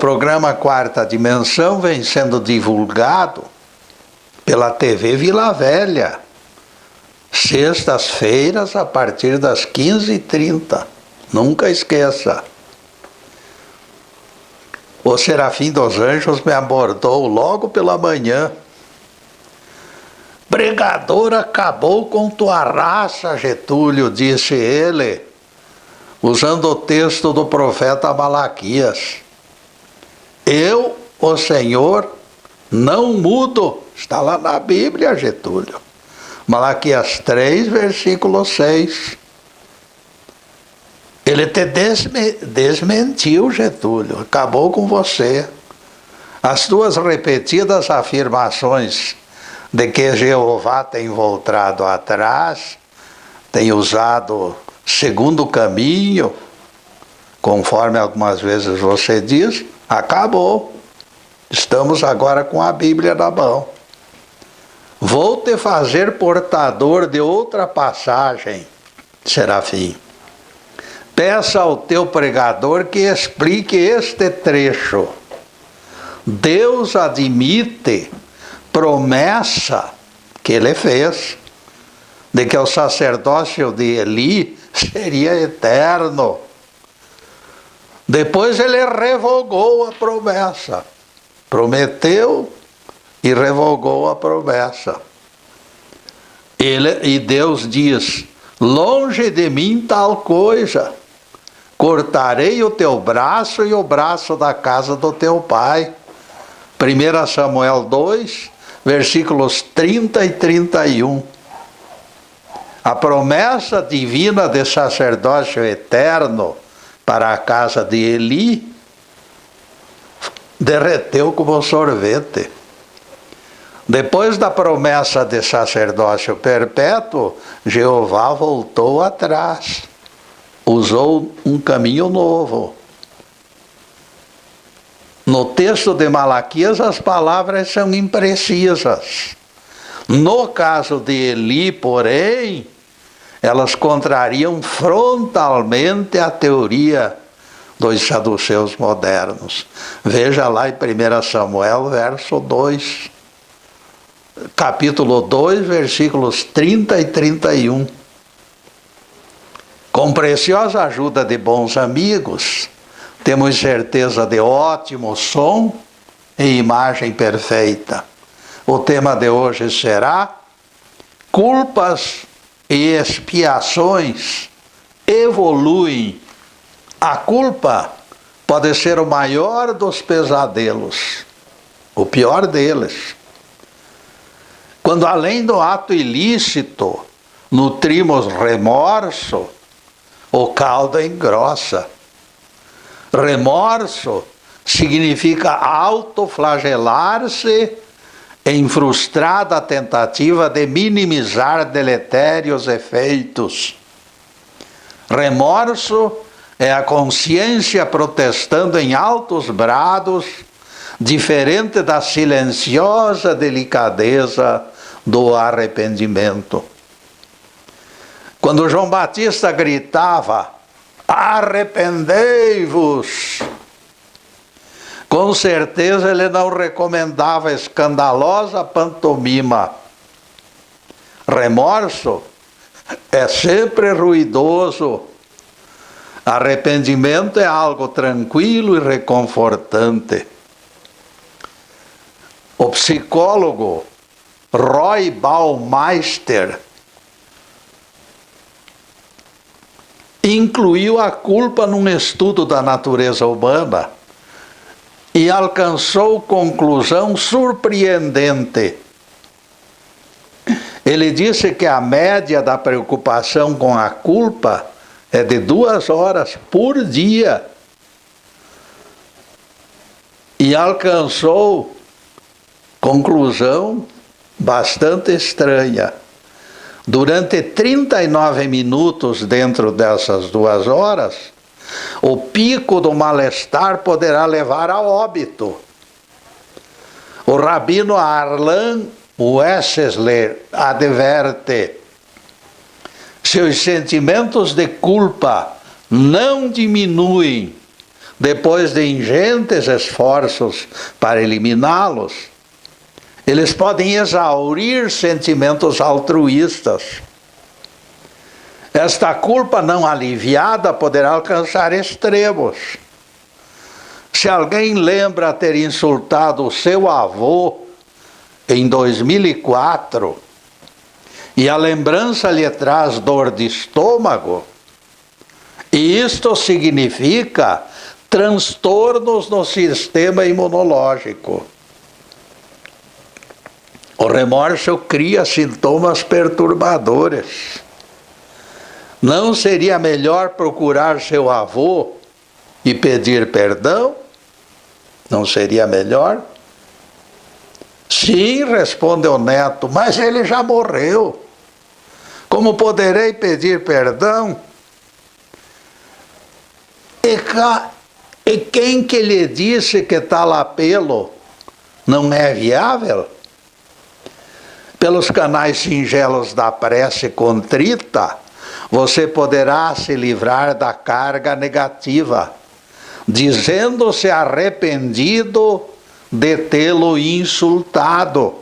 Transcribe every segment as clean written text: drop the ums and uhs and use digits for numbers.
programa Quarta Dimensão vem sendo divulgado pela TV Vila Velha, sextas-feiras a partir das 15h30. Nunca esqueça. O Serafim dos Anjos me abordou logo pela manhã. Pregador acabou com tua raça, Getúlio, disse ele, usando o texto do profeta Malaquias. Eu, o Senhor, não mudo. Está lá na Bíblia, Getúlio. Malaquias 3, versículo 6. Ele te desmentiu, Getúlio. Acabou com você. As tuas repetidas afirmações de que Jeová tem voltado atrás, tem usado segundo caminho, conforme algumas vezes você diz, acabou. Estamos agora com a Bíblia na mão. Vou te fazer portador de outra passagem, Serafim. Peça ao teu pregador que explique este trecho. Deus admite promessa que ele fez de que o sacerdócio de Eli seria eterno. Depois ele revogou a promessa. Prometeu e revogou a promessa. E Deus diz: longe de mim tal coisa. Cortarei o teu braço e o braço da casa do teu pai. 1 Samuel 2, versículos 30 e 31. A promessa divina de sacerdócio eterno para a casa de Eli derreteu como sorvete. Depois da promessa de sacerdócio perpétuo, Jeová voltou atrás. Usou um caminho novo. No texto de Malaquias, as palavras são imprecisas. No caso de Eli, porém, elas contrariam frontalmente a teoria dos saduceus modernos. Veja lá em 1 Samuel, verso 2. Capítulo 2, versículos 30 e 31. Com preciosa ajuda de bons amigos, temos certeza de ótimo som e imagem perfeita. O tema de hoje será: culpas e expiações evoluem. A culpa pode ser o maior dos pesadelos, o pior deles. Quando além do ato ilícito nutrimos remorso, o caldo engrossa. Remorso significa autoflagelar-se em frustrada tentativa de minimizar deletérios efeitos. Remorso é a consciência protestando em altos brados, diferente da silenciosa delicadeza do arrependimento. Quando João Batista gritava: arrependei-vos, com certeza ele não recomendava escandalosa pantomima. Remorso é sempre ruidoso. Arrependimento é algo tranquilo e reconfortante. O psicólogo Roy Baumeister incluiu a culpa num estudo da natureza humana e alcançou conclusão surpreendente. Ele disse que a média da preocupação com a culpa é de 2 horas por dia. E alcançou conclusão bastante estranha. Durante 39 minutos dentro dessas 2 horas, o pico do mal-estar poderá levar a óbito. O rabino Arlan Wessler adverte: se os sentimentos de culpa não diminuem depois de ingentes esforços para eliminá-los, eles podem exaurir sentimentos altruístas. Esta culpa não aliviada poderá alcançar extremos. Se alguém lembra ter insultado o seu avô em 2004 e a lembrança lhe traz dor de estômago, e isto significa transtornos no sistema imunológico. O remorso cria sintomas perturbadores. Não seria melhor procurar seu avô e pedir perdão? Não seria melhor? Sim, responde o neto, mas ele já morreu. Como poderei pedir perdão? E quem que lhe disse que tal apelo não é viável? Pelos canais singelos da prece contrita, você poderá se livrar da carga negativa, dizendo-se arrependido de tê-lo insultado.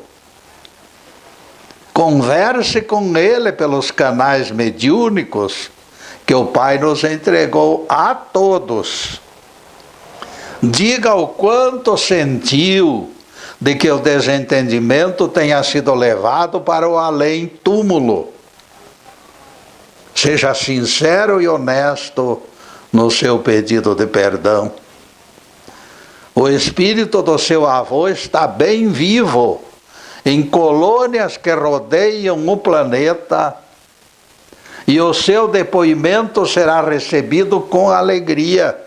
Converse com ele pelos canais mediúnicos que o Pai nos entregou a todos. Diga o quanto sentiu de que o desentendimento tenha sido levado para o além-túmulo. Seja sincero e honesto no seu pedido de perdão. O espírito do seu avô está bem vivo em colônias que rodeiam o planeta, e o seu depoimento será recebido com alegria.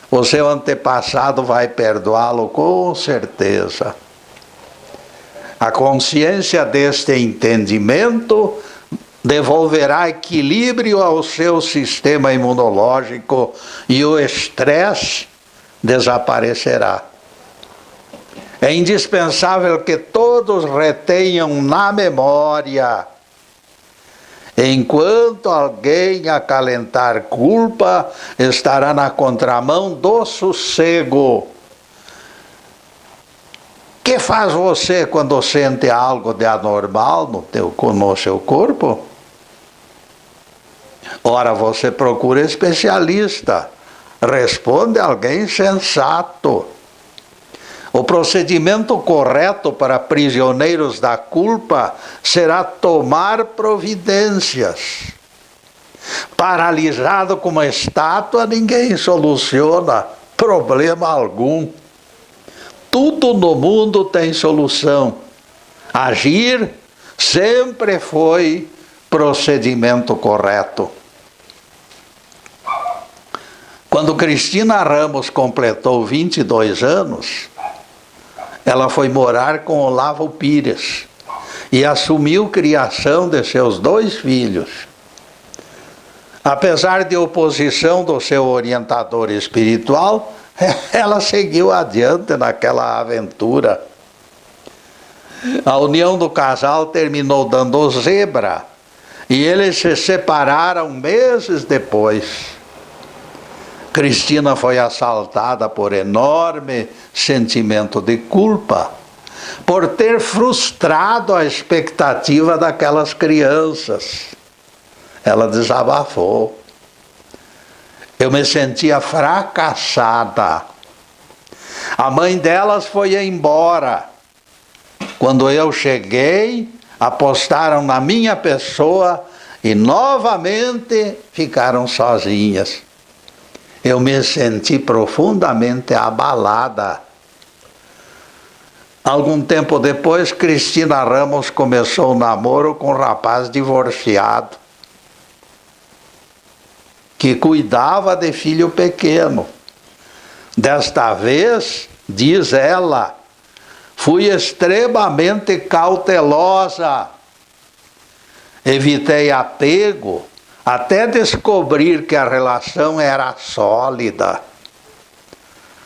O seu antepassado vai perdoá-lo com certeza. A consciência deste entendimento devolverá equilíbrio ao seu sistema imunológico e o estresse desaparecerá. É indispensável que todos retenham na memória: enquanto alguém acalentar culpa, estará na contramão do sossego. Que faz você quando sente algo de anormal no seu corpo? Ora, você procura especialista. Responde alguém sensato. O procedimento correto para prisioneiros da culpa será tomar providências. Paralisado como uma estátua, ninguém soluciona problema algum. Tudo no mundo tem solução. Agir sempre foi procedimento correto. Quando Cristina Ramos completou 22 anos, ela foi morar com Olavo Pires e assumiu a criação de seus 2 filhos. Apesar de oposição do seu orientador espiritual, ela seguiu adiante naquela aventura. A união do casal terminou dando zebra e eles se separaram meses depois. Cristina foi assaltada por enorme sentimento de culpa, por ter frustrado a expectativa daquelas crianças. Ela desabafou. Eu me sentia fracassada. A mãe delas foi embora. Quando eu cheguei, apostaram na minha pessoa e novamente ficaram sozinhas. Eu me senti profundamente abalada. Algum tempo depois, Cristina Ramos começou um namoro com um rapaz divorciado, que cuidava de filho pequeno. Desta vez, diz ela, fui extremamente cautelosa. Evitei apego, até descobrir que a relação era sólida.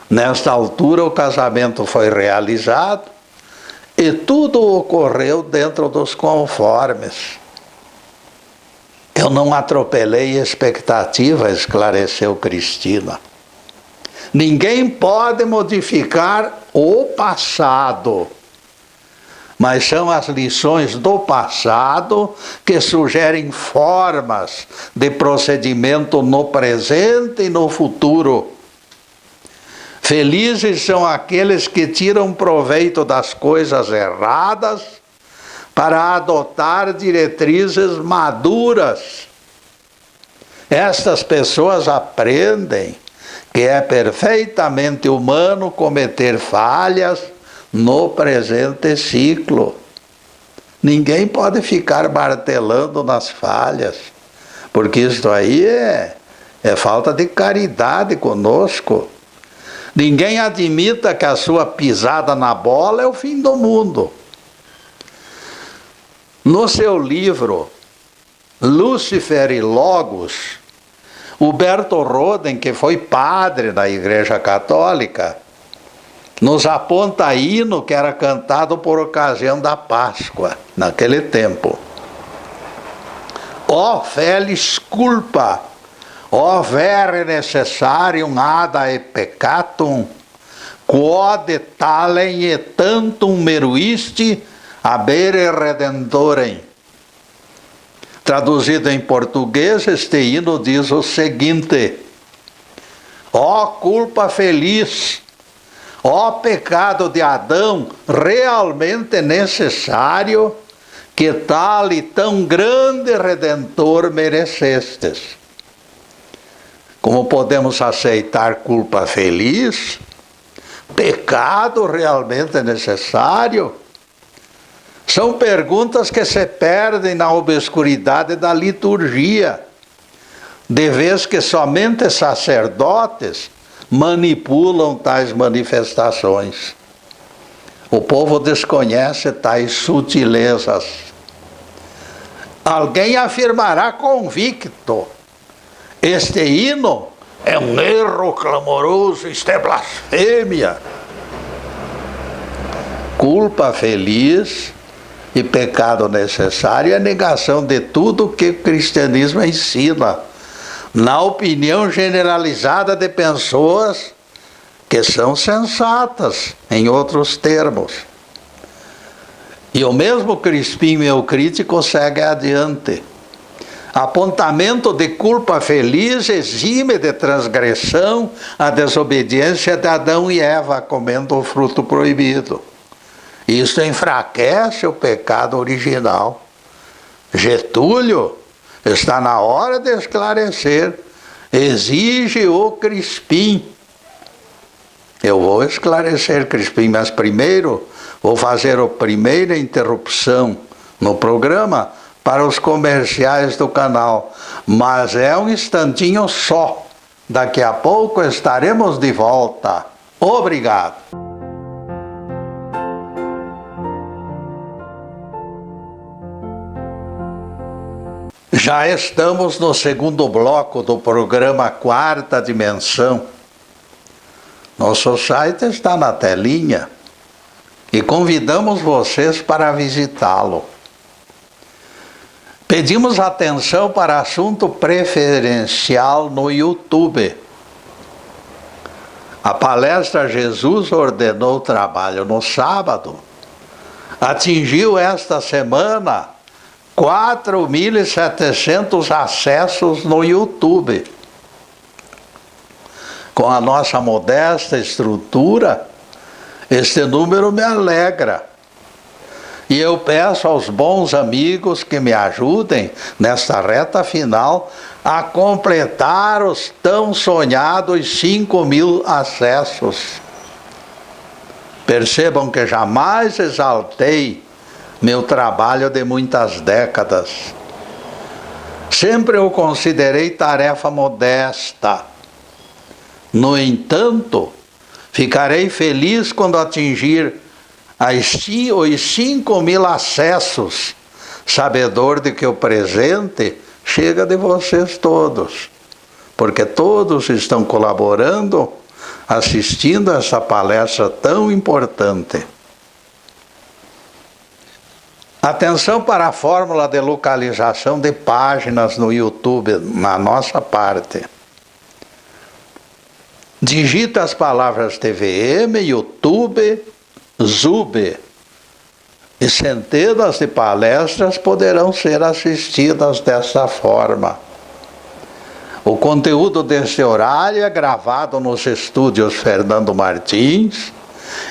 Nesta altura, o casamento foi realizado e tudo ocorreu dentro dos conformes. Eu não atropelei expectativa, esclareceu Cristina. Ninguém pode modificar o passado, mas são as lições do passado que sugerem formas de procedimento no presente e no futuro. Felizes são aqueles que tiram proveito das coisas erradas para adotar diretrizes maduras. Estas pessoas aprendem que é perfeitamente humano cometer falhas no presente ciclo. Ninguém pode ficar martelando nas falhas, porque isso aí é falta de caridade conosco. Ninguém admita que a sua pisada na bola é o fim do mundo. No seu livro Lúcifer e Logos, Huberto Roden, que foi padre da Igreja Católica, nos aponta hino que era cantado por ocasião da Páscoa, naquele tempo. Ó felis culpa, ó vere necessarium ada e peccatum, quod talem e tantum meruisti habere redentorem. Traduzido em português, este hino diz o seguinte: ó culpa feliz, ó pecado de Adão, realmente necessário, que tal e tão grande Redentor merecestes. Como podemos aceitar culpa feliz? Pecado realmente necessário? São perguntas que se perdem na obscuridade da liturgia, de vez que somente sacerdotes manipulam tais manifestações. O povo desconhece tais sutilezas. Alguém afirmará convicto: este hino é um erro clamoroso, isto é blasfêmia. Culpa feliz e pecado necessário é negação de tudo que o cristianismo ensina, na opinião generalizada de pessoas que são sensatas, em outros termos. E o mesmo Crispim, meu crítico, segue adiante. Apontamento de culpa feliz exime de transgressão a desobediência de Adão e Eva comendo o fruto proibido. Isso enfraquece o pecado original. Getúlio está na hora de esclarecer. Exige o Crispim. Eu vou esclarecer, Crispim, mas primeiro vou fazer a primeira interrupção no programa para os comerciais do canal. Mas é um instantinho só. Daqui a pouco estaremos de volta. Obrigado. Já estamos no segundo bloco do programa Quarta Dimensão. Nosso site está na telinha e convidamos vocês para visitá-lo. Pedimos atenção para assunto preferencial no YouTube. A palestra Jesus Ordenou Trabalho no Sábado atingiu esta semana 4.700 acessos no YouTube. Com a nossa modesta estrutura, este número me alegra. E eu peço aos bons amigos que me ajudem nesta reta final a completar os tão sonhados 5.000 acessos. Percebam que jamais exaltei meu trabalho de muitas décadas. Sempre eu considerei tarefa modesta. No entanto, ficarei feliz quando atingir os 5.000 acessos, sabedor de que o presente chega de vocês todos, porque todos estão colaborando, assistindo a essa palestra tão importante. Atenção para a fórmula de localização de páginas no YouTube, na nossa parte. Digita as palavras TVM, YouTube, Zube, e centenas de palestras poderão ser assistidas dessa forma. O conteúdo deste horário é gravado nos estúdios Fernando Martins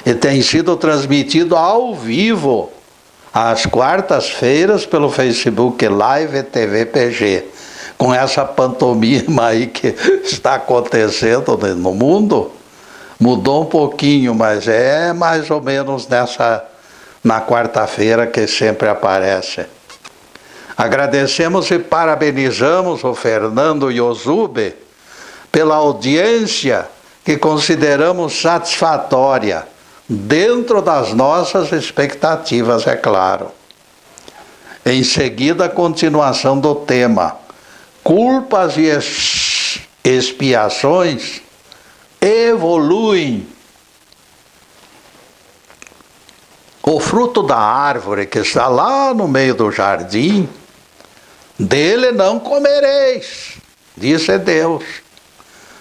e tem sido transmitido ao vivo às quartas-feiras pelo Facebook Live TV PG. Com essa pantomima aí que está acontecendo no mundo, mudou um pouquinho, mas é mais ou menos na quarta-feira que sempre aparece. Agradecemos e parabenizamos o Fernando e o Zube pela audiência que consideramos satisfatória, dentro das nossas expectativas, é claro. Em seguida, a continuação do tema: culpas e expiações evoluem. O fruto da árvore que está lá no meio do jardim, dele não comereis, disse Deus.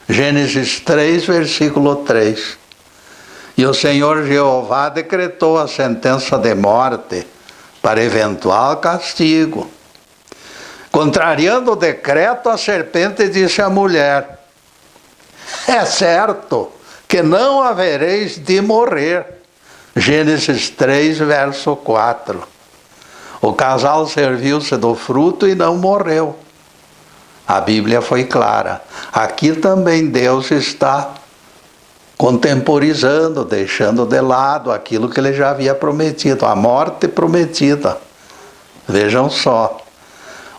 Gênesis 3, versículo 3. E o Senhor Jeová decretou a sentença de morte para eventual castigo. Contrariando o decreto, a serpente disse à mulher: é certo que não havereis de morrer. Gênesis 3, verso 4. O casal serviu-se do fruto e não morreu. A Bíblia foi clara. Aqui também Deus está contemporizando, deixando de lado aquilo que ele já havia prometido, a morte prometida. Vejam só.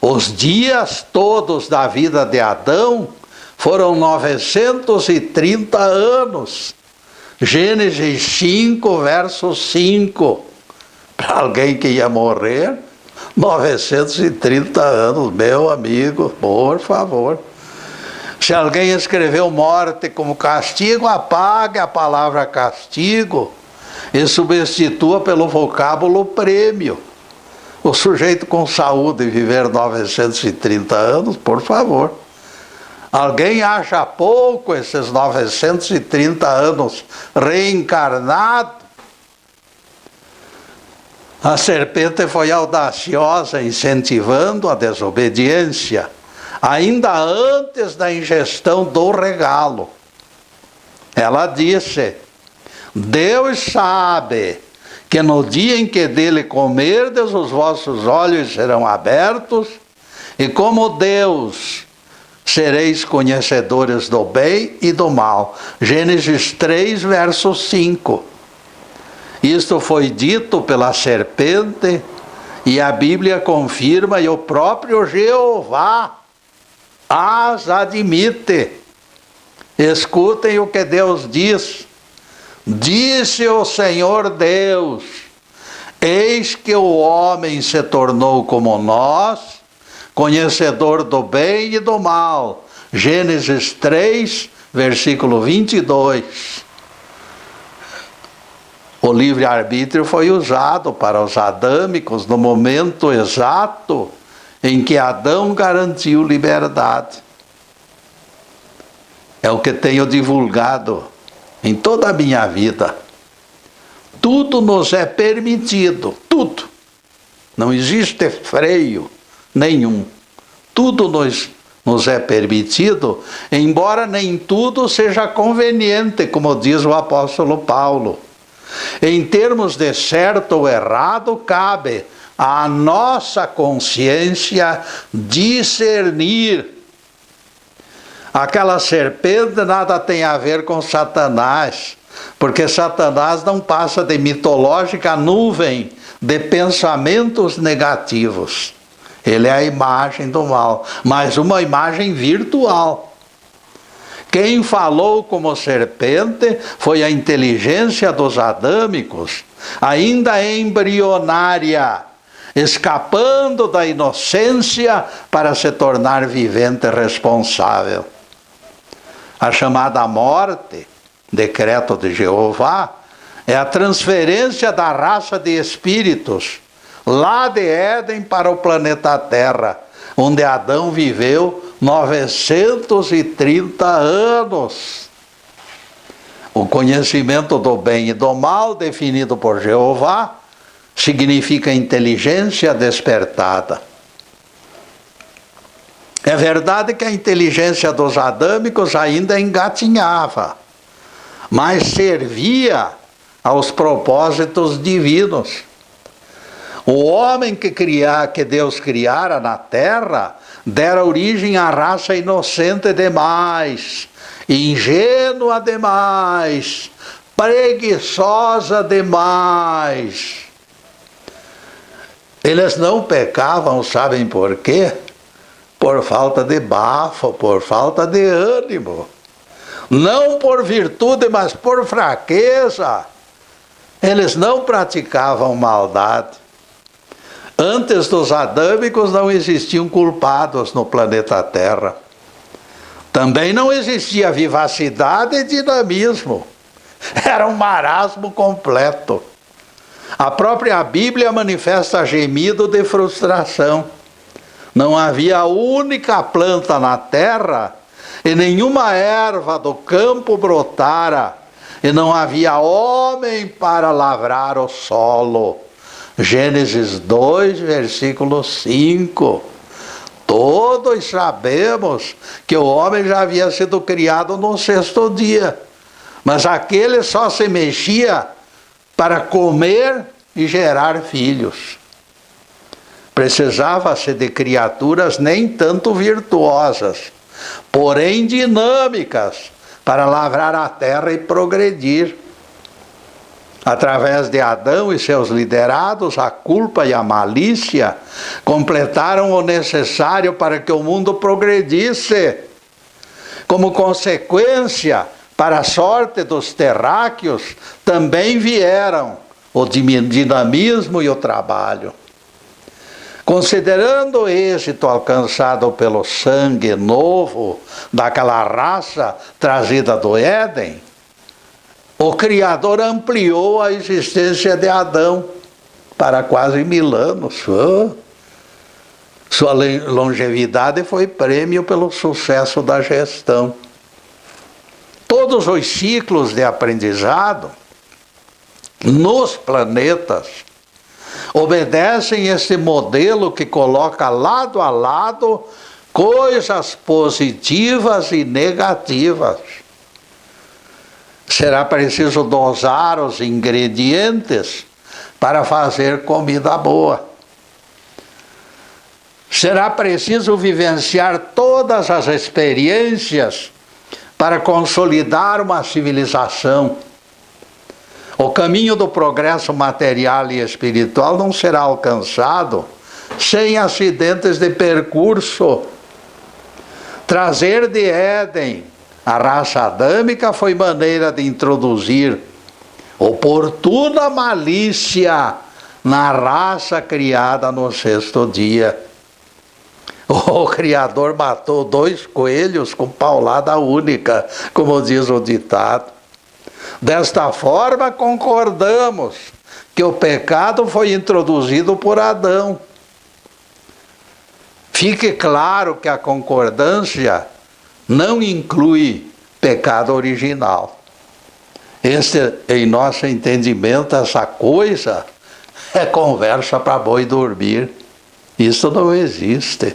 Os dias todos da vida de Adão foram 930 anos. Gênesis 5, verso 5. Para alguém que ia morrer, 930 anos, meu amigo, por favor. Se alguém escreveu morte como castigo, apague a palavra castigo e substitua pelo vocábulo prêmio. O sujeito com saúde viver 930 anos, por favor. Alguém acha pouco esses 930 anos reencarnado? A serpente foi audaciosa, incentivando a desobediência, ainda antes da ingestão do regalo. Ela disse: Deus sabe que no dia em que dele comerdes, os vossos olhos serão abertos, e como Deus sereis conhecedores do bem e do mal. Gênesis 3, verso 5. Isto foi dito pela serpente, e a Bíblia confirma, e o próprio Jeová as admite. Escutem o que Deus diz. Disse o Senhor Deus: eis que o homem se tornou como nós, conhecedor do bem e do mal. Gênesis 3, versículo 22. O livre-arbítrio foi usado para os adâmicos no momento exato em que Adão garantiu liberdade. É o que tenho divulgado em toda a minha vida. Tudo nos é permitido, tudo. Não existe freio nenhum. Tudo nos é permitido, embora nem tudo seja conveniente, como diz o apóstolo Paulo. Em termos de certo ou errado, cabe à nossa consciência discernir. Aquela serpente nada tem a ver com Satanás, porque Satanás não passa de mitológica nuvem de pensamentos negativos. Ele é a imagem do mal, mas uma imagem virtual. Quem falou como serpente foi a inteligência dos adâmicos, ainda embrionária, escapando da inocência para se tornar vivente responsável. A chamada morte, decreto de Jeová, é a transferência da raça de espíritos, lá de Éden para o planeta Terra, onde Adão viveu 930 anos. O conhecimento do bem e do mal, definido por Jeová, significa inteligência despertada. É verdade que a inteligência dos adâmicos ainda engatinhava, mas servia aos propósitos divinos. O homem que Deus criara na terra dera origem à raça inocente demais, ingênua demais, preguiçosa demais. Eles não pecavam, sabem por quê? Por falta de bafo, por falta de ânimo. Não por virtude, mas por fraqueza. Eles não praticavam maldade. Antes dos adâmicos não existiam culpados no planeta Terra. Também não existia vivacidade e dinamismo. Era um marasmo completo. A própria Bíblia manifesta gemido de frustração. Não havia única planta na terra, e nenhuma erva do campo brotara, e não havia homem para lavrar o solo. Gênesis 2, versículo 5. Todos sabemos que o homem já havia sido criado no 6º dia, mas aquele só se mexia para comer e gerar filhos. Precisava-se de criaturas nem tanto virtuosas, porém dinâmicas, para lavrar a terra e progredir. Através de Adão e seus liderados, a culpa e a malícia completaram o necessário para que o mundo progredisse. Como consequência, para a sorte dos terráqueos, também vieram o dinamismo e o trabalho. Considerando o êxito alcançado pelo sangue novo daquela raça trazida do Éden, o Criador ampliou a existência de Adão para quase 1000 anos. Sua longevidade foi prêmio pelo sucesso da gestão. Todos os ciclos de aprendizado nos planetas obedecem esse modelo que coloca lado a lado coisas positivas e negativas. Será preciso dosar os ingredientes para fazer comida boa. Será preciso vivenciar todas as experiências para consolidar uma civilização. O caminho do progresso material e espiritual não será alcançado sem acidentes de percurso. Trazer de Éden a raça adâmica foi maneira de introduzir oportuna malícia na raça criada no 6º dia. O Criador matou 2 coelhos com paulada única, como diz o ditado. Desta forma, concordamos que o pecado foi introduzido por Adão. Fique claro que a concordância não inclui pecado original. Em nosso entendimento, essa coisa é conversa para boi dormir. Isso não existe.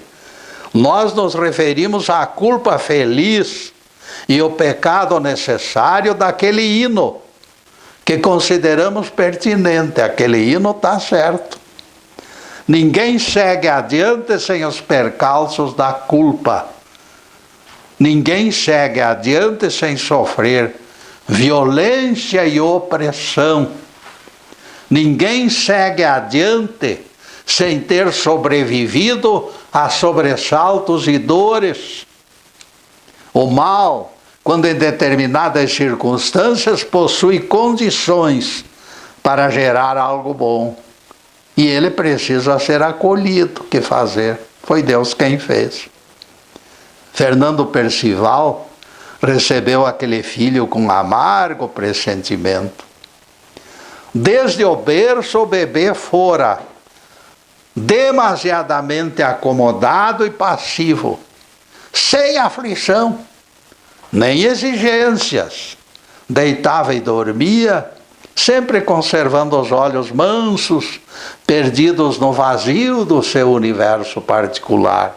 Nós nos referimos à culpa feliz e o pecado necessário daquele hino, que consideramos pertinente. Aquele hino está certo. Ninguém segue adiante sem os percalços da culpa. Ninguém segue adiante sem sofrer violência e opressão. Ninguém segue adiante sem ter sobrevivido a sobressaltos e dores. O mal, quando em determinadas circunstâncias possui condições para gerar algo bom, e ele precisa ser acolhido. O que fazer? Foi Deus quem fez. Fernando Percival recebeu aquele filho com amargo pressentimento. Desde o berço o bebê fora demasiadamente acomodado e passivo, sem aflição, nem exigências, deitava e dormia, sempre conservando os olhos mansos, perdidos no vazio do seu universo particular.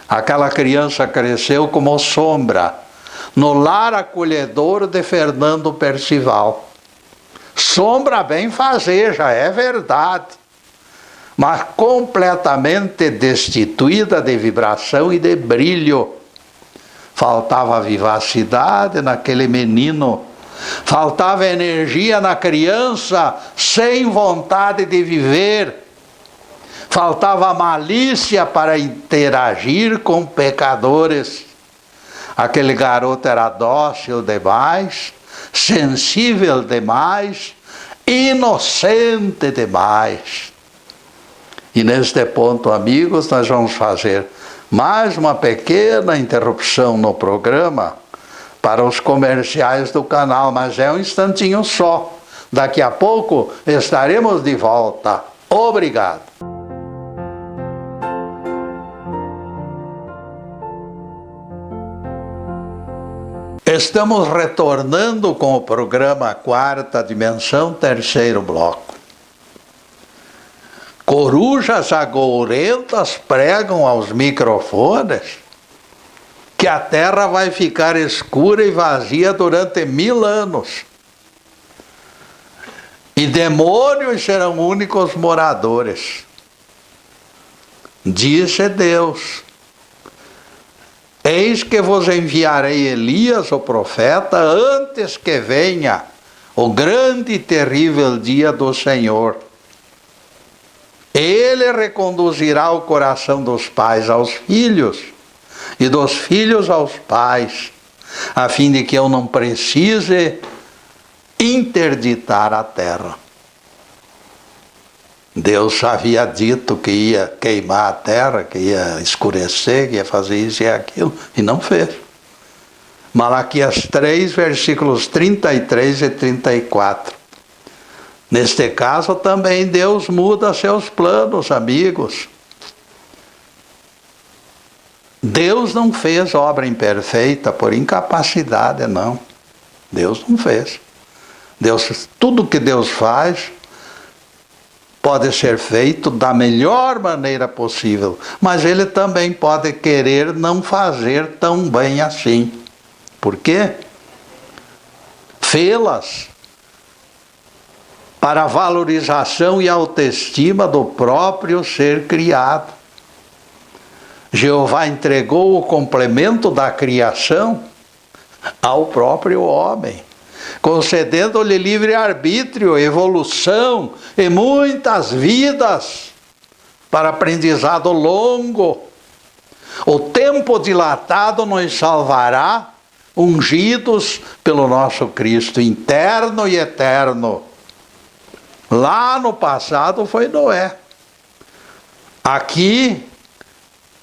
Aquela criança cresceu como sombra no lar acolhedor de Fernando Percival. Sombra bem fazeja, é verdade, mas completamente destituída de vibração e de brilho. Faltava vivacidade naquele menino, faltava energia na criança sem vontade de viver, faltava malícia para interagir com pecadores. Aquele garoto era dócil demais, sensível demais, inocente demais. E neste ponto, amigos, nós vamos fazer mais uma pequena interrupção no programa para os comerciais do canal, mas é um instantinho só. Daqui a pouco estaremos de volta. Obrigado. Estamos retornando com o programa Quarta Dimensão, terceiro bloco. Corujas agourentas pregam aos microfones que a Terra vai ficar escura e vazia durante 1000 anos. E demônios serão únicos moradores. Disse Deus: eis que vos enviarei Elias, o profeta, antes que venha o grande e terrível dia do Senhor. Ele reconduzirá o coração dos pais aos filhos e dos filhos aos pais, a fim de que eu não precise interditar a terra. Deus havia dito que ia queimar a terra, que ia escurecer, que ia fazer isso e aquilo, e não fez. Malaquias 3, versículos 33 e 34. Neste caso também Deus muda seus planos, amigos. Deus não fez obra imperfeita por incapacidade, não. Deus não fez. Tudo que Deus faz pode ser feito da melhor maneira possível, mas Ele também pode querer não fazer tão bem assim. Por quê? Fê-las para a valorização e autoestima do próprio ser criado. Jeová entregou o complemento da criação ao próprio homem, concedendo-lhe livre-arbítrio, evolução e muitas vidas para aprendizado longo. O tempo dilatado nos salvará, ungidos pelo nosso Cristo interno e eterno. Lá no passado foi Noé. Aqui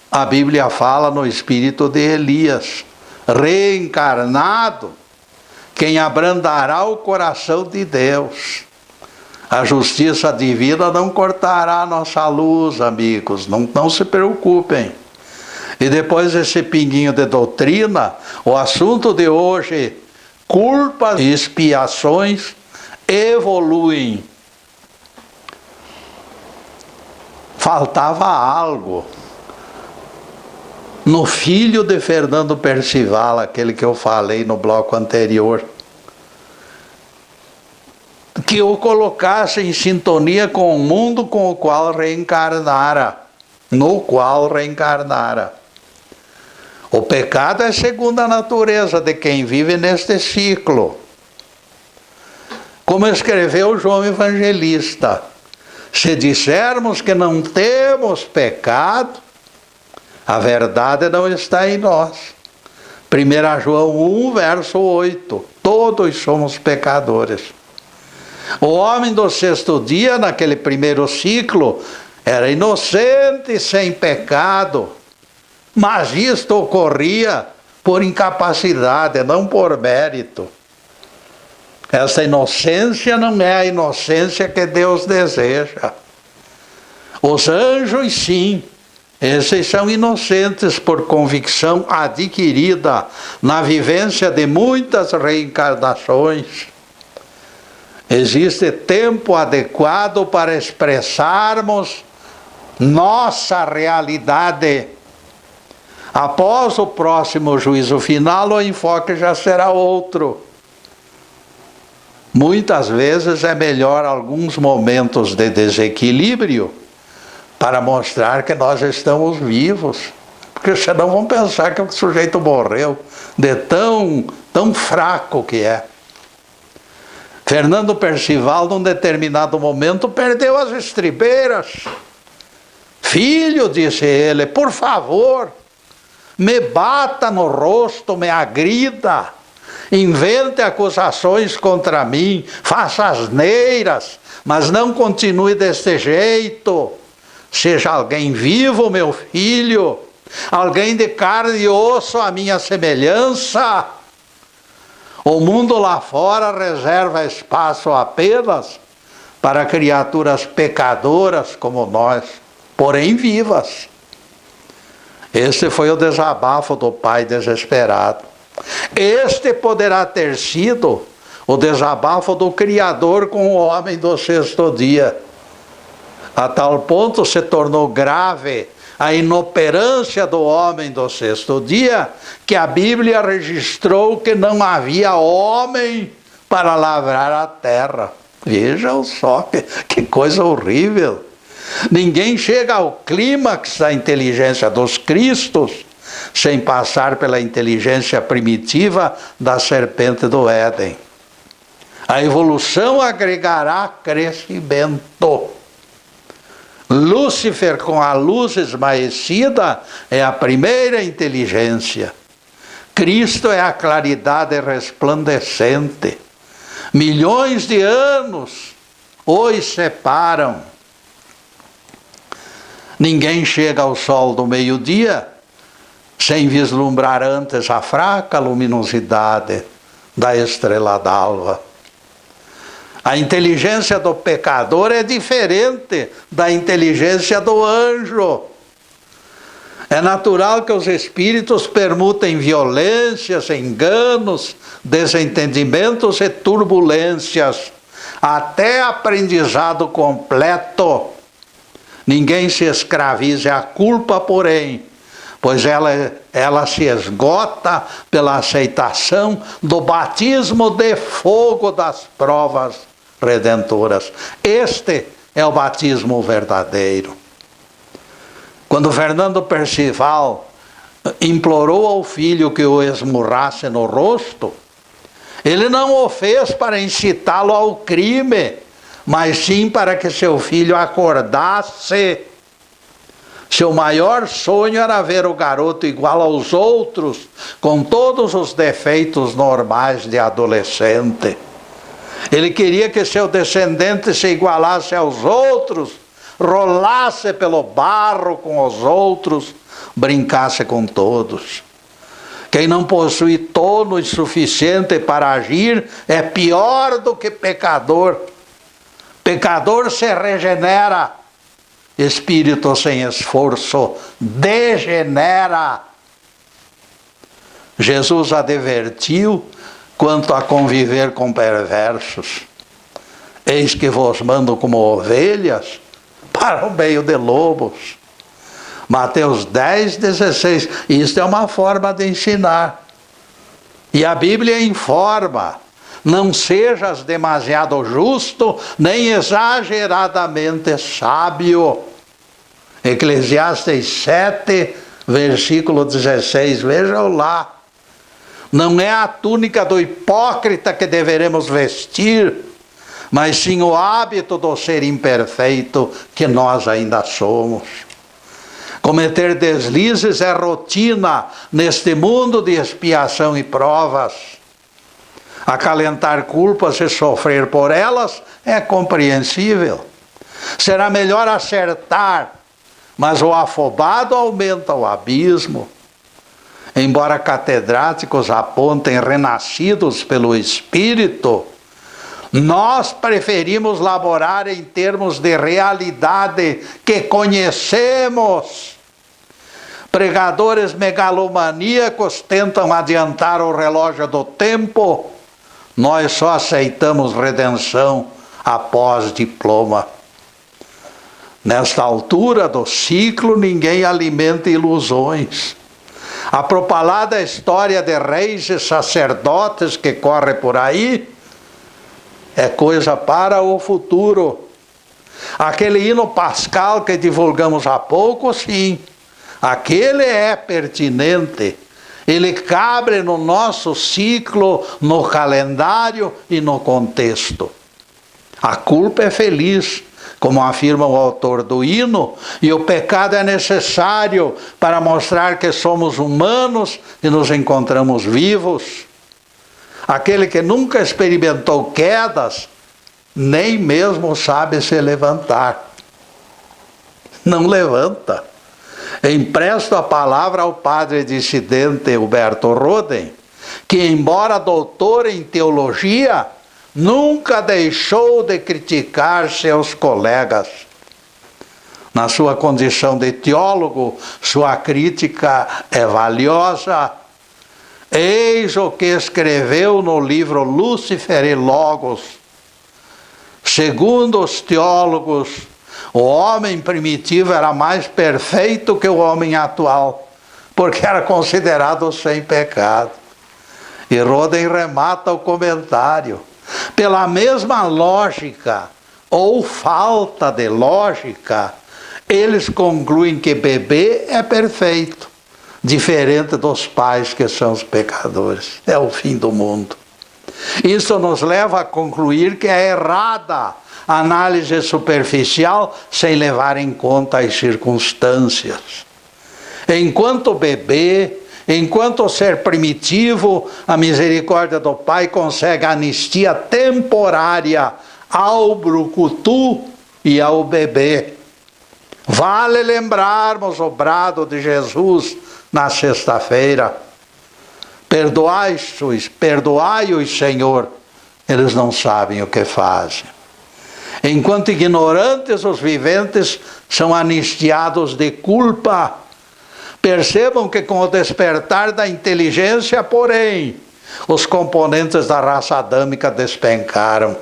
a Bíblia fala no espírito de Elias, reencarnado, quem abrandará o coração de Deus. A justiça divina não cortará a nossa luz, amigos, não se preocupem. E depois desse pinguinho de doutrina, o assunto de hoje, culpas e expiações evoluem. Faltava algo no filho de Fernando Percival, aquele que eu falei no bloco anterior, que o colocasse em sintonia com o mundo com o qual reencarnara, no qual reencarnara. O pecado é segunda natureza de quem vive neste ciclo. Como escreveu João Evangelista, se dissermos que não temos pecado, a verdade não está em nós. 1 João 1, verso 8. Todos somos pecadores. O homem do sexto dia, naquele primeiro ciclo, era inocente, sem pecado. Mas isto ocorria por incapacidade, não por mérito. Essa inocência não é a inocência que Deus deseja. Os anjos, sim, Esses são inocentes por convicção adquirida na vivência de muitas reencarnações. Existe tempo adequado para expressarmos nossa realidade. Após o próximo juízo final, o enfoque já será outro. Muitas vezes é melhor alguns momentos de desequilíbrio para mostrar que nós estamos vivos. Porque senão vão pensar que o sujeito morreu de tão fraco que é. Fernando Percival, num determinado momento, perdeu as estribeiras. Filho, disse ele, por favor, me bata no rosto, me agrida, invente acusações contra mim, faça asneiras, mas não continue deste jeito. Seja alguém vivo, meu filho, alguém de carne e osso à minha semelhança. O mundo lá fora reserva espaço apenas para criaturas pecadoras como nós, porém vivas. Este foi o desabafo do pai desesperado. Este poderá ter sido o desabafo do Criador com o homem do sexto dia. A tal ponto se tornou grave a inoperância do homem do sexto dia, que a Bíblia registrou que não havia homem para lavrar a terra. Vejam só que coisa horrível. Ninguém chega ao clímax da inteligência dos Cristos sem passar pela inteligência primitiva da serpente do Éden. A evolução agregará crescimento. Lúcifer, com a luz esmaecida, é a primeira inteligência. Cristo é a claridade resplandecente. Milhões de anos os separam. Ninguém chega ao sol do meio-dia sem vislumbrar antes a fraca luminosidade da estrela d'alva. A inteligência do pecador é diferente da inteligência do anjo. É natural que os espíritos permutem violências, enganos, desentendimentos e turbulências, até aprendizado completo. Ninguém se escravize à culpa, porém, pois ela se esgota pela aceitação do batismo de fogo das provas redentoras. Este é o batismo verdadeiro. Quando Fernando Percival implorou ao filho que o esmurrasse no rosto, ele não o fez para incitá-lo ao crime, mas sim para que seu filho acordasse. Seu maior sonho era ver o garoto igual aos outros, com todos os defeitos normais de adolescente. Ele queria que seu descendente se igualasse aos outros, rolasse pelo barro com os outros, brincasse com todos. Quem não possui tônus suficiente para agir é pior do que pecador. Pecador se regenera, espírito sem esforço degenera. Jesus advertiu quanto a conviver com perversos. Eis que vos mando como ovelhas para o meio de lobos. Mateus 10:16. Isto é uma forma de ensinar. E a Bíblia informa: não sejas demasiado justo, nem exageradamente sábio. Eclesiastes 7, versículo 16. Vejam lá. Não é a túnica do hipócrita que deveremos vestir, mas sim o hábito do ser imperfeito que nós ainda somos. Cometer deslizes é rotina neste mundo de expiação e provas. Acalentar culpas e sofrer por elas é compreensível. Será melhor acertar, mas o afobado aumenta o abismo. Embora catedráticos apontem renascidos pelo Espírito, nós preferimos laborar em termos de realidade que conhecemos Pregadores megalomaníacos tentam adiantar o relógio do tempo. Nós só aceitamos redenção após diploma. Nesta altura do ciclo, ninguém alimenta ilusões. A propalada história de reis e sacerdotes que corre por aí é coisa para o futuro. Aquele hino pascal que divulgamos há pouco, sim, aquele é pertinente. Ele cabe no nosso ciclo, no calendário e no contexto. A culpa é feliz, como afirma o autor do hino, e o pecado é necessário para mostrar que somos humanos e nos encontramos vivos. Aquele que nunca experimentou quedas, nem mesmo sabe se levantar. Não levanta. Empresto a palavra ao padre dissidente Huberto Roden, que, embora doutor em teologia, nunca deixou de criticar seus colegas. Na sua condição de teólogo, sua crítica é valiosa. Eis o que escreveu no livro Lúcifer e Logos. Segundo os teólogos, o homem primitivo era mais perfeito que o homem atual, porque era considerado sem pecado. E Roden remata o comentário. Pela mesma lógica, ou falta de lógica, eles concluem que bebê é perfeito, diferente dos pais que são os pecadores. É o fim do mundo. Isso nos leva a concluir que é errada a análise superficial sem levar em conta as circunstâncias. Enquanto bebê, enquanto ser primitivo, a misericórdia do Pai consegue anistia temporária ao brucutu e ao bebê. Vale lembrarmos o brado de Jesus na sexta-feira. Perdoai-os, Senhor, eles não sabem o que fazem. Enquanto ignorantes, os viventes são anistiados de culpa. Percebam que com o despertar da inteligência, porém, os componentes da raça adâmica despencaram.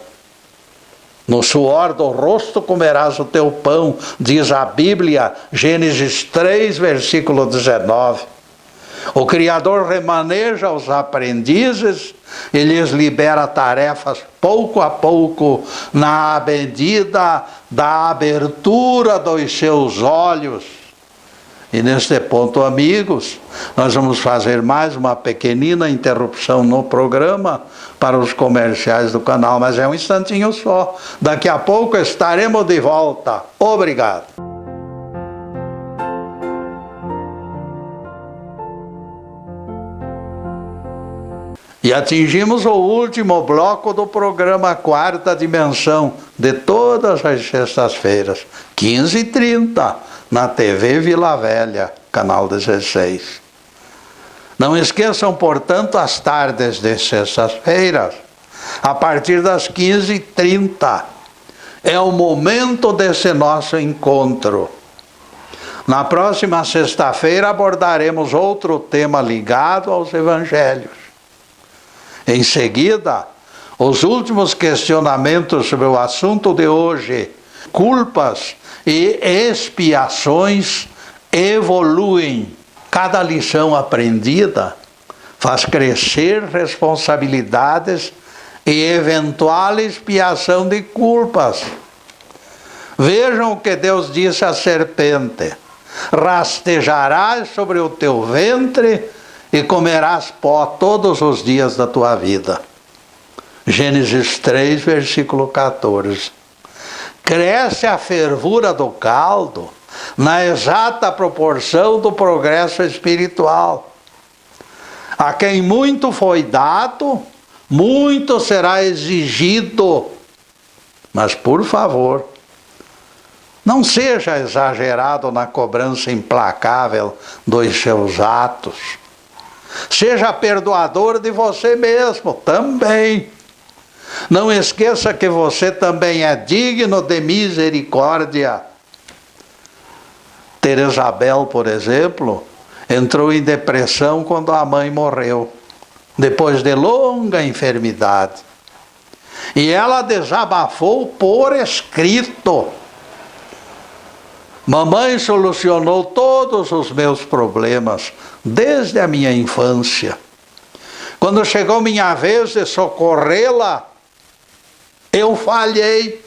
No suor do rosto comerás o teu pão, diz a Bíblia, Gênesis 3, versículo 19. O Criador remaneja os aprendizes e lhes libera tarefas pouco a pouco, na medida da abertura dos seus olhos. E neste ponto, amigos, nós vamos fazer mais uma pequenina interrupção no programa para os comerciais do canal, mas é um instantinho só. Daqui a pouco estaremos de volta. Obrigado. E atingimos o último bloco do programa Quarta Dimensão, de todas as sextas-feiras, 15h30, na TV Vila Velha, canal 16. Não esqueçam, portanto, as tardes de sextas-feiras, a partir das 15h30. É o momento desse nosso encontro. Na próxima sexta-feira abordaremos outro tema ligado aos evangelhos. Em seguida, os últimos questionamentos sobre o assunto de hoje, culpas e expiações, evoluem. Cada lição aprendida faz crescer responsabilidades e eventual expiação de culpas. Vejam o que Deus disse à serpente: rastejarás sobre o teu ventre e comerás pó todos os dias da tua vida. Gênesis 3, versículo 14. Cresce a fervura do caldo na exata proporção do progresso espiritual. A quem muito foi dado, muito será exigido. Mas, por favor, não seja exagerado na cobrança implacável dos seus atos. Seja perdoador de você mesmo também. Não esqueça que você também é digno de misericórdia. Teresa Bel, por exemplo, entrou em depressão quando a mãe morreu, depois de longa enfermidade. E ela desabafou por escrito: mamãe solucionou todos os meus problemas desde a minha infância. Quando chegou minha vez de socorrê-la, eu falhei.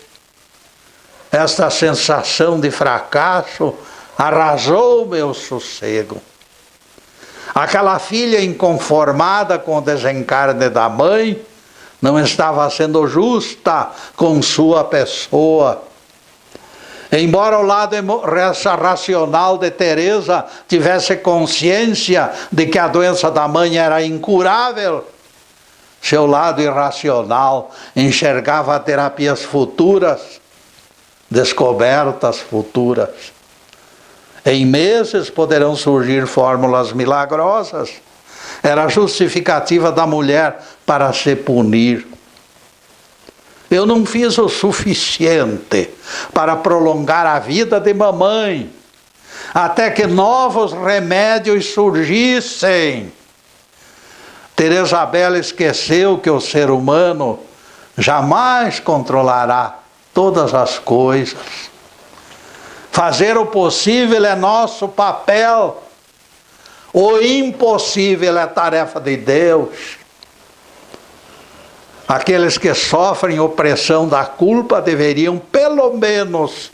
Esta sensação de fracasso arrasou meu sossego. Aquela filha inconformada com o desencarne da mãe não estava sendo justa com sua pessoa. Embora o lado racional de Teresa tivesse consciência de que a doença da mãe era incurável, seu lado irracional enxergava terapias futuras, descobertas futuras. Em meses poderão surgir fórmulas milagrosas. Era a justificativa da mulher para se punir. Eu não fiz o suficiente para prolongar a vida de mamãe, até que novos remédios surgissem. Teresa Bela esqueceu que o ser humano jamais controlará todas as coisas. Fazer o possível é nosso papel. O impossível é tarefa de Deus. Aqueles que sofrem opressão da culpa deveriam, pelo menos,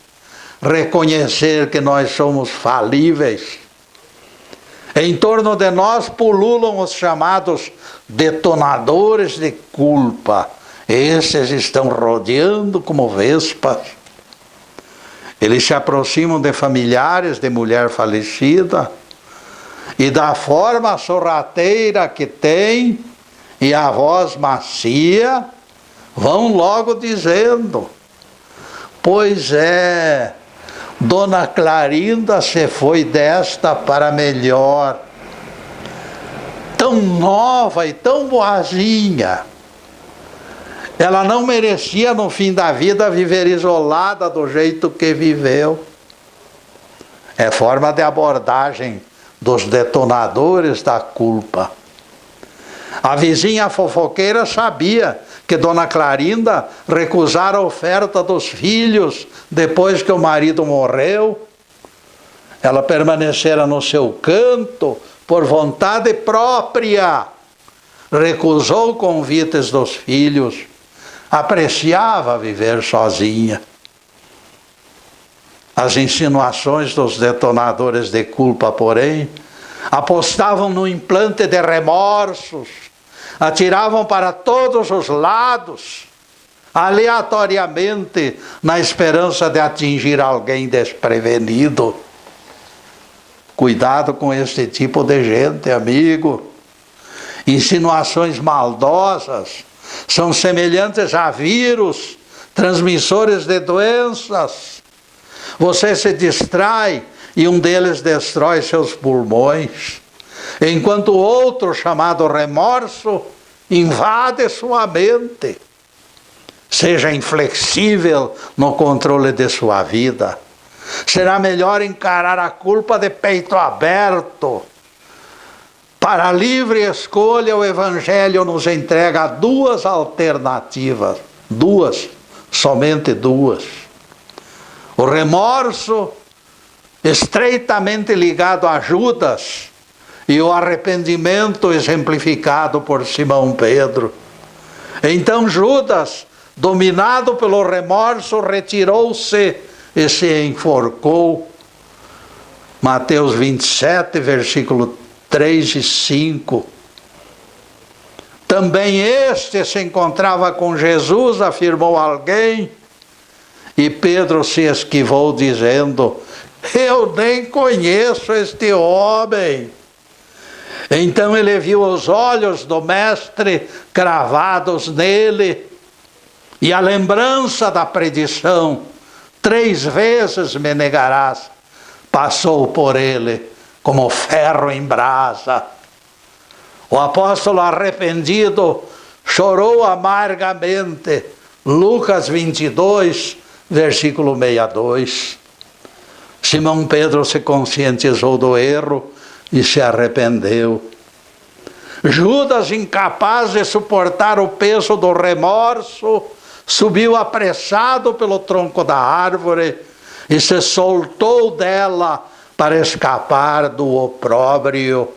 reconhecer que nós somos falíveis. Em torno de nós pululam os chamados detonadores de culpa. Esses estão rodeando como vespas. Eles se aproximam de familiares de mulher falecida e da forma sorrateira que tem e a voz macia, vão logo dizendo: pois é, Dona Clarinda se foi desta para melhor, tão nova e tão boazinha. Ela não merecia no fim da vida viver isolada do jeito que viveu. É forma de abordagem dos detonadores da culpa. A vizinha fofoqueira sabia que Dona Clarinda recusara a oferta dos filhos depois que o marido morreu. Ela permanecera no seu canto por vontade própria. Recusou convites dos filhos. Apreciava viver sozinha. As insinuações dos detonadores de culpa, porém, apostavam no implante de remorsos, atiravam para todos os lados, aleatoriamente, na esperança de atingir alguém desprevenido. Cuidado com este tipo de gente, amigo. Insinuações maldosas são semelhantes a vírus, transmissores de doenças. Você se distrai e um deles destrói seus pulmões, enquanto o outro, chamado remorso, invade sua mente. Seja inflexível no controle de sua vida. Será melhor encarar a culpa de peito aberto. Para a livre escolha, o Evangelho nos entrega duas alternativas. Somente duas. O remorso, estreitamente ligado a Judas, e o arrependimento exemplificado por Simão Pedro. Então Judas, dominado pelo remorso, retirou-se e se enforcou. Mateus 27, versículo 3 e 5. Também este se encontrava com Jesus, afirmou alguém, e Pedro se esquivou dizendo: eu nem conheço este homem. Então ele viu os olhos do mestre cravados nele, e a lembrança da predição: 3 vezes me negarás, passou por ele como ferro em brasa. O apóstolo arrependido chorou amargamente. Lucas 22, versículo 62. Simão Pedro se conscientizou do erro e se arrependeu. Judas, incapaz de suportar o peso do remorso, subiu apressado pelo tronco da árvore e se soltou dela para escapar do opróbrio.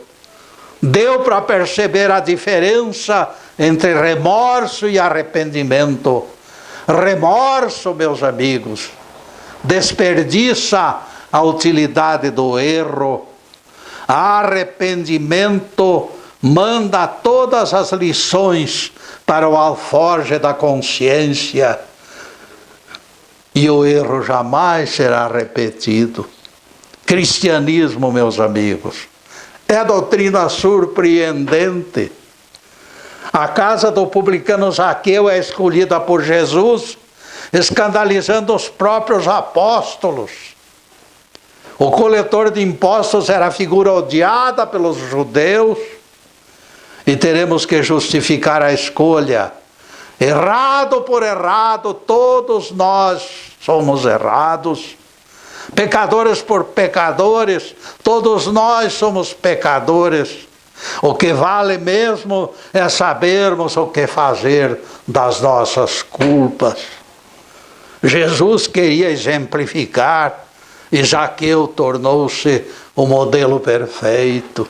Deu para perceber a diferença entre remorso e arrependimento. Remorso, meus amigos, desperdiça a utilidade do erro. Arrependimento manda todas as lições para o alforje da consciência e o erro jamais será repetido. Cristianismo, meus amigos, é doutrina surpreendente. A casa do publicano Zaqueu é escolhida por Jesus, escandalizando os próprios apóstolos. O coletor de impostos era figura odiada pelos judeus, e teremos que justificar a escolha. Errado por errado, todos nós somos errados. Pecadores por pecadores, todos nós somos pecadores. O que vale mesmo é sabermos o que fazer das nossas culpas. Jesus queria exemplificar e Zaqueu tornou-se o modelo perfeito.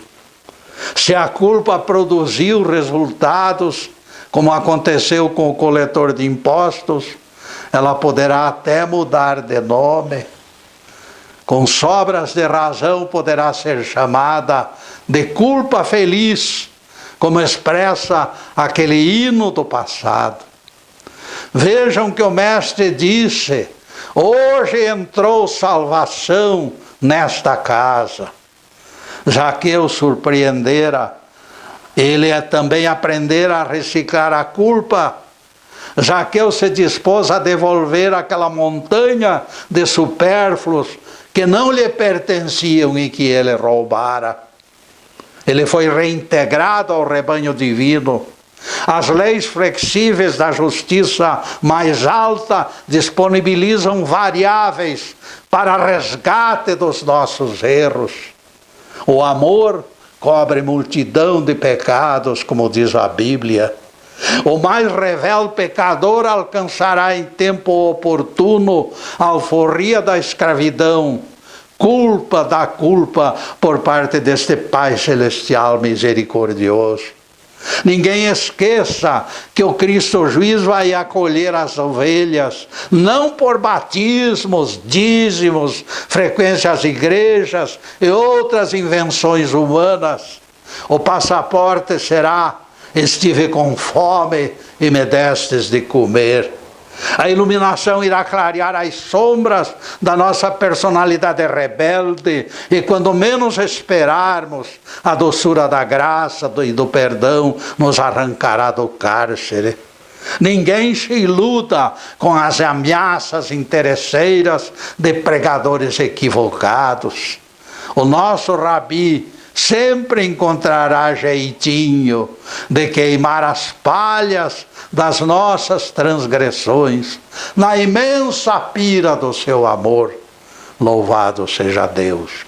Se a culpa produziu resultados, como aconteceu com o coletor de impostos, ela poderá até mudar de nome. Com sobras de razão poderá ser chamada de culpa feliz, como expressa aquele hino do passado. Vejam que o mestre disse: hoje entrou salvação nesta casa. Zaqueu surpreendera, ele também aprendera a reciclar a culpa. Zaqueu se dispôs a devolver aquela montanha de supérfluos que não lhe pertenciam e que ele roubara. Ele foi reintegrado ao rebanho divino. As leis flexíveis da justiça mais alta disponibilizam variáveis para resgate dos nossos erros. O amor cobre multidão de pecados, como diz a Bíblia. O mais rebelde pecador alcançará em tempo oportuno a alforria da escravidão, culpa da culpa por parte deste Pai Celestial misericordioso. Ninguém esqueça que o Cristo juiz vai acolher as ovelhas, não por batismos, dízimos, frequência às igrejas e outras invenções humanas. O passaporte será: estive com fome e me destes de comer. A iluminação irá clarear as sombras da nossa personalidade rebelde e quando menos esperarmos, a doçura da graça e do perdão nos arrancará do cárcere. Ninguém se iluda com as ameaças interesseiras de pregadores equivocados. O nosso Rabi sempre encontrará jeitinho de queimar as palhas das nossas transgressões na imensa pira do seu amor. Louvado seja Deus.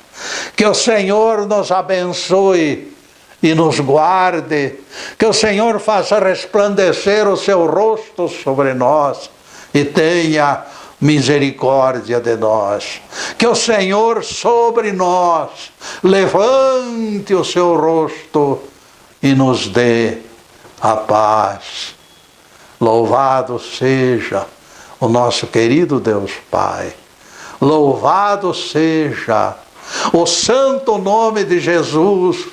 Que o Senhor nos abençoe e nos guarde. Que o Senhor faça resplandecer o seu rosto sobre nós e tenha misericórdia de nós. Que o Senhor sobre nós levante o seu rosto e nos dê a paz. Louvado seja o nosso querido Deus Pai. Louvado seja o santo nome de Jesus,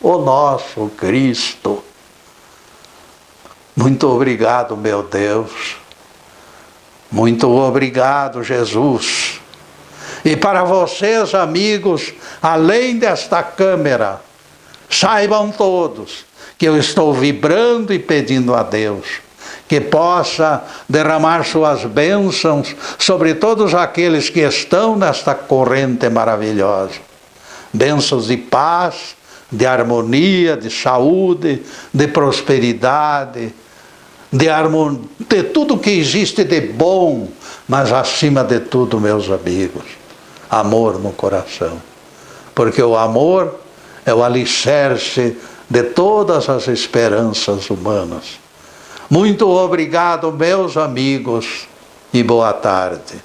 o nosso Cristo. Muito obrigado, meu Deus. Muito obrigado, Jesus. E para vocês, amigos, além desta câmera, saibam todos que eu estou vibrando e pedindo a Deus que possa derramar suas bênçãos sobre todos aqueles que estão nesta corrente maravilhosa. Bênçãos de paz, de harmonia, de saúde, de prosperidade, de tudo que existe de bom, mas acima de tudo, meus amigos, amor no coração. Porque o amor é o alicerce de todas as esperanças humanas. Muito obrigado, meus amigos, e boa tarde.